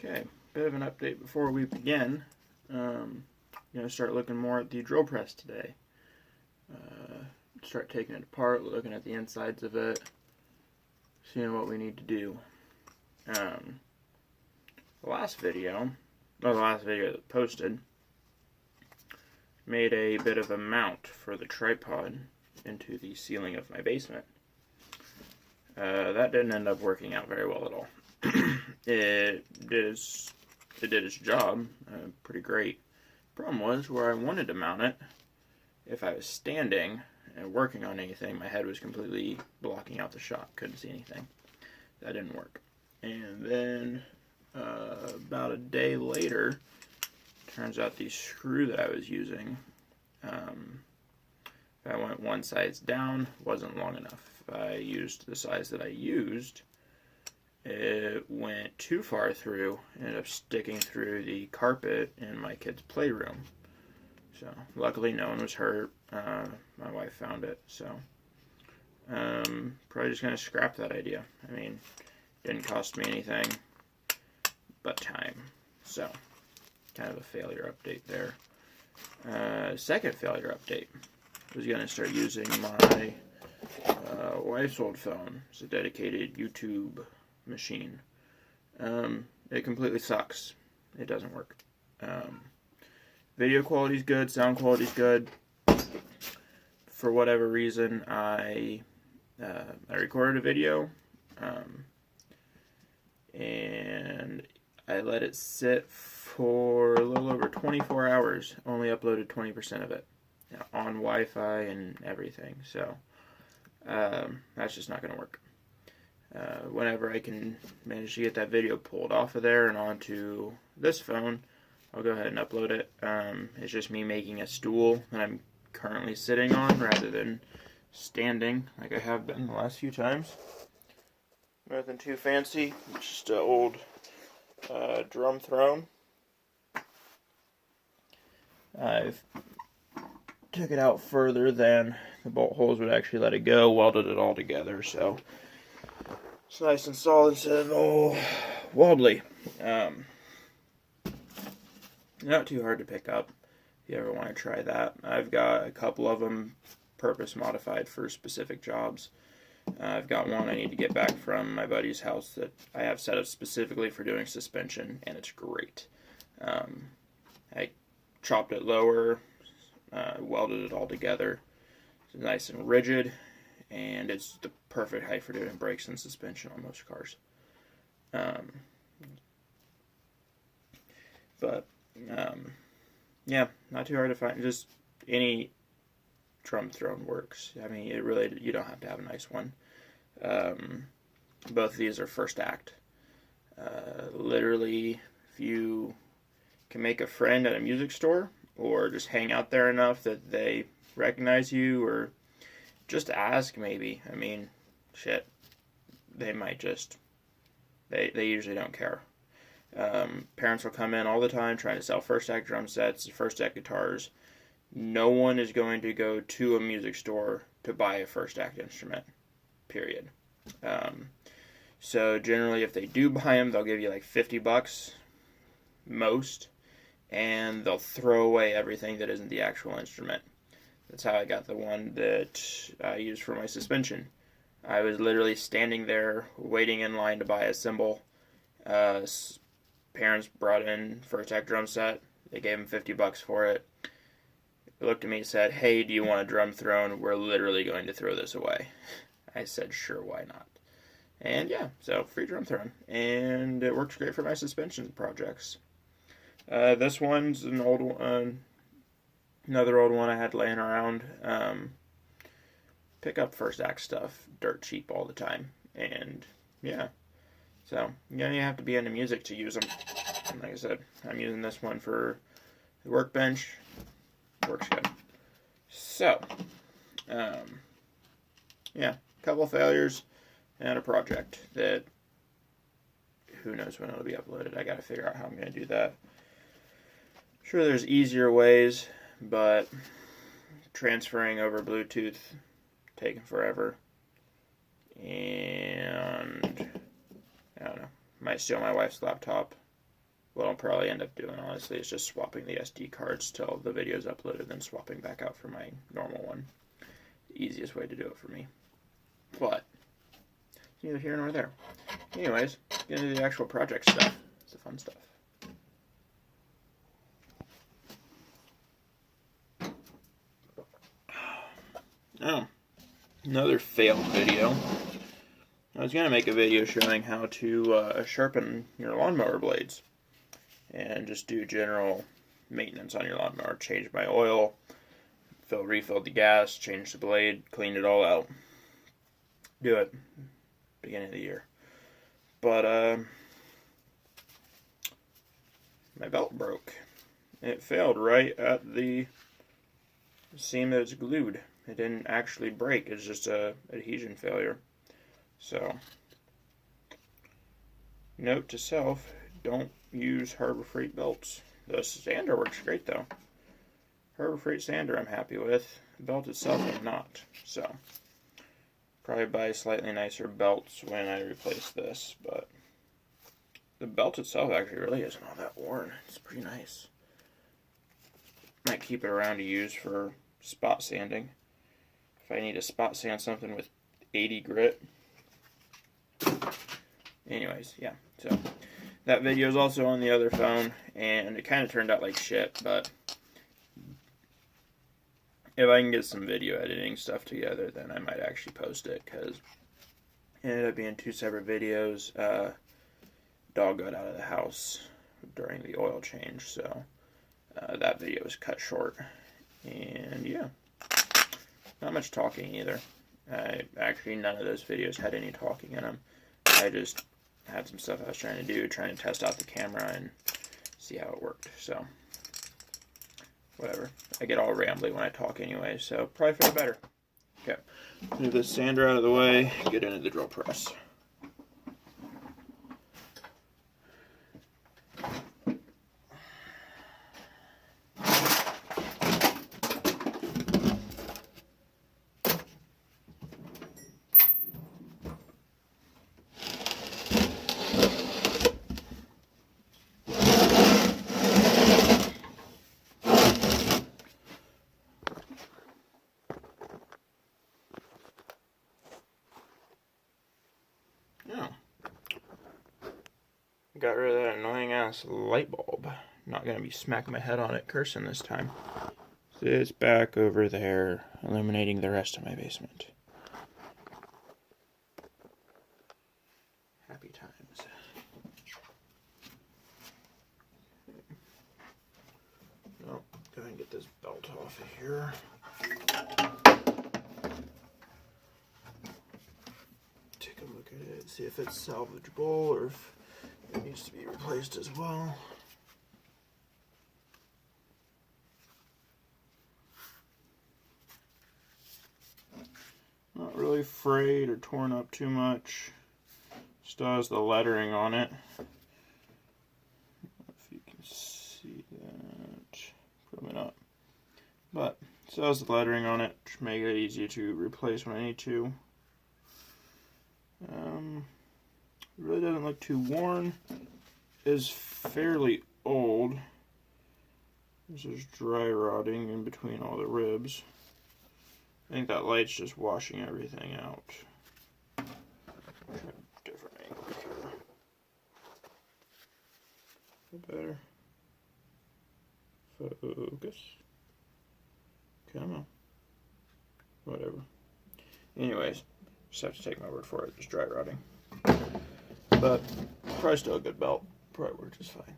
Okay, bit of an update before we begin. Going to start looking more at the drill press today. Start taking it apart, looking at the insides of it, seeing what we need to do. The last video that I posted, made a bit of a mount for the tripod into the ceiling of my basement. That didn't end up working out very well at all. It did its job pretty great. Problem was, where I wanted to mount it, if I was standing and working on anything, my head was completely blocking out the shot. Couldn't see anything. That didn't work. And then about a day later, turns out the screw that I was using, if I went one size down, wasn't long enough. If I used the size that I used, it went too far through, ended up sticking through the carpet in my kid's playroom. So luckily no one was hurt. My wife found it, so probably just going to scrap that idea. I mean, didn't cost me anything but time. So kind of a failure update there. Second failure update was going to start using my wife's old phone. It's a dedicated YouTube machine. It completely sucks. It doesn't work. Video quality's good, sound quality's good. For whatever reason, I recorded a video, and I let it sit for a little over 24 hours. Only uploaded 20% of it on Wi-Fi and everything. So that's just not going to work. Whenever I can manage to get that video pulled off of there and onto this phone, I'll go ahead and upload it. It's just me making a stool that I'm currently sitting on rather than standing like I have been the last few times. Nothing too fancy, just an old drum throne. I've took it out further than the bolt holes would actually let it go, welded it all together, so it's nice and solid instead of wobbly. Not too hard to pick up if you ever want to try that. I've got a couple of them purpose modified for specific jobs. I've got one I need to get back from my buddy's house that I have set up specifically for doing suspension, and it's great. I chopped it lower, welded it all together. It's nice and rigid, and it's the perfect height for doing brakes and suspension on most cars. Yeah, not too hard to find. Just any drum throne works. I mean, it really, you don't have to have a nice one. Both of these are first act. Literally, if you can make a friend at a music store or just hang out there enough that they recognize you, or just ask maybe. I mean, shit, they might just, they usually don't care. Parents will come in all the time trying to sell first act drum sets, first act guitars. No one is going to go to a music store to buy a first act instrument, period. So generally if they do buy them, they'll give you like $50 most, and they'll throw away everything that isn't the actual instrument. That's how I got the one that I used for my suspension. I was literally standing there waiting in line to buy a cymbal. Parents brought in first act drum set. They gave them $50 for it. They looked at me and said, "Hey, do you want a drum throne? We're literally going to throw this away." I said, "Sure, why not?" And yeah, so free drum throne. And it works great for my suspension projects. This one's an old one, another old one I had laying around. Pick up first act stuff dirt cheap all the time. And yeah. So, you don't even have to be into music to use them. And like I said, I'm using this one for the workbench. Works good. So, yeah, a couple failures and a project that who knows when it'll be uploaded. I gotta figure out how I'm gonna do that. Sure, there's easier ways, but transferring over Bluetooth taking forever. And I don't know. Might steal my wife's laptop what I'll probably end up doing, honestly, is just swapping the SD cards till the video's uploaded, then swapping back out for my normal one. The easiest way to do it for me. But it's neither here nor there. Anyways, get into the actual project stuff. It's the fun stuff. Oh, another failed video. I was going to make a video showing how to sharpen your lawnmower blades and just do general maintenance on your lawnmower. Change my oil, refilled the gas, changed the blade, cleaned it all out. Do it beginning of the year. But my belt broke. It failed right at the seam that it's glued. It didn't actually break. It's just a adhesion failure. So, note to self, don't use Harbor Freight belts. The sander works great though. Harbor Freight sander I'm happy with. The belt itself I'm not. So, probably buy slightly nicer belts when I replace this. But the belt itself actually really isn't all that worn. It's pretty nice. Might keep it around to use for spot sanding. If I need to spot sand something with 80 grit. Anyways, yeah, so that video is also on the other phone, and it kind of turned out like shit, but if I can get some video editing stuff together, then I might actually post it, because it ended up being 2 separate videos. Dog got out of the house during the oil change, so that video was cut short, and yeah, not much talking either. Actually, none of those videos had any talking in them. I just had some stuff I was trying to do, trying to test out the camera and see how it worked. So, whatever. I get all rambly when I talk anyway, so probably for the better. Okay, move this sander out of the way, get into the drill press. Got rid of that annoying ass light bulb. Not gonna be smacking my head on it cursing this time. So it's back over there, illuminating the rest of my basement. Happy times. Oh, go ahead and get this belt off of here. Take a look at it, see if it's salvageable or if it needs to be replaced as well. Not really frayed or torn up too much. Still has the lettering on it. If you can see that. Probably not. But still has the lettering on it to make it easy to replace when I need to. It really doesn't look too worn. It is fairly old. This is dry rotting in between all the ribs. I think that light's just washing everything out. Try a different angle here. Better. Focus. Come on. Whatever. Anyways, just have to take my word for it. It's dry rotting. But probably still a good belt. Probably works just fine.